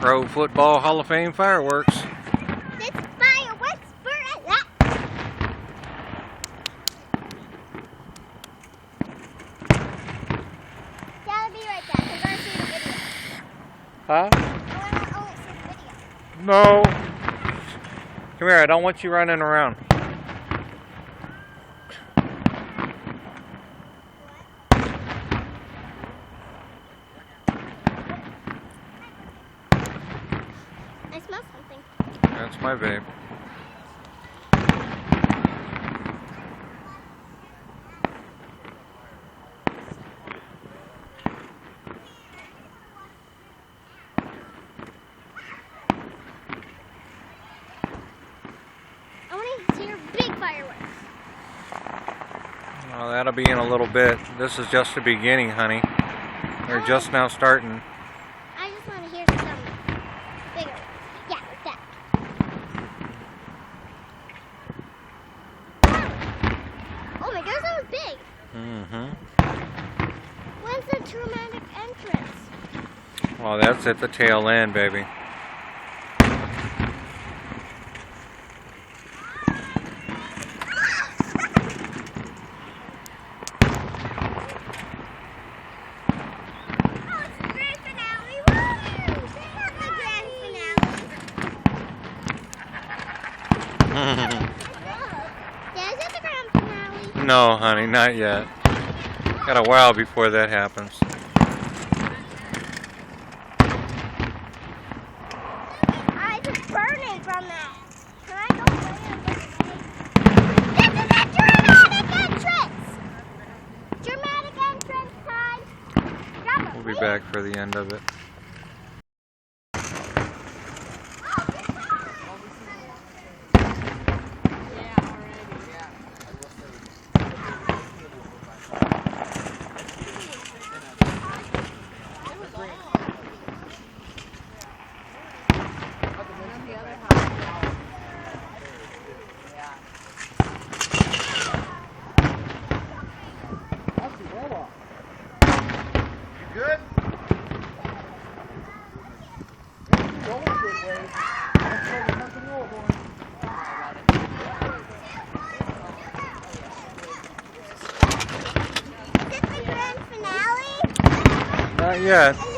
Pro Football Hall of Fame fireworks. This fireworks for a lot. Yeah, I'll be right back. I'm going to see the video. Huh? I want to only see the video. No. Come here, I don't want you running around. I smell something. That's my vape. I want to see your big fireworks. Well, that'll be in a little bit. This is just the beginning, honey. We're just now starting. I just want to hear some bigger. Yeah, like that. Oh my gosh, that was big. When's the dramatic entrance? Well, that's at the tail end, baby. Oh, it's the grand finale. Woo! Check out the grand finale. Yeah, is it the grand finale? No, honey, not yet. Got a while before that happens. Eyes are burning from that. Can I go play in a different game? This is a dramatic entrance! Dramatic entrance time. Grab it, We'll be please. back for the end of it. Good? Is it the grand finale? Not yet. Is it the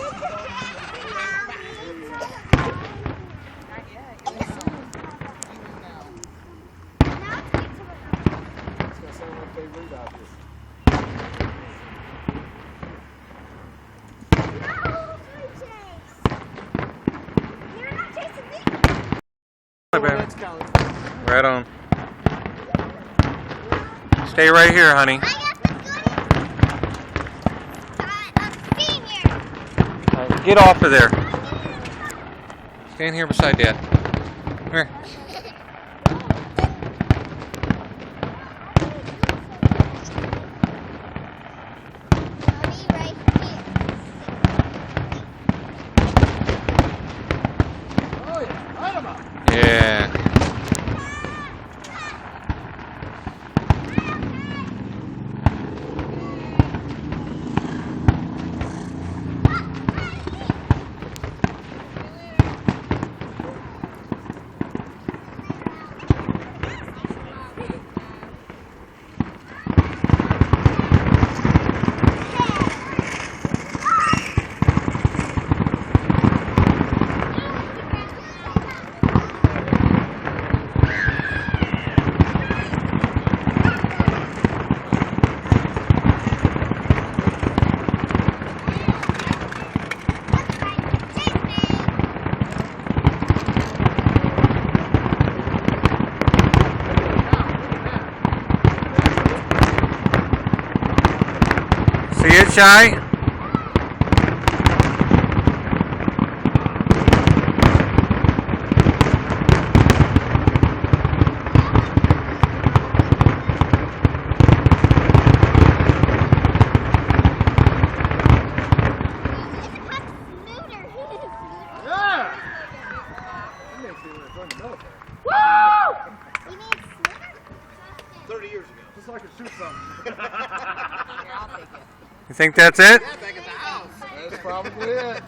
You're not chasing me. Hi, baby. Right on. Stay right here, honey. I got the goodies. I'm a senior. Get off of there. Stand here beside Dad. Come here. I'll be right here. Yeah. See it, Shy? Woo! You mean smoother? 30 years ago. Just so I could shoot something. You think that's it? Yeah, back at the house. That's probably it.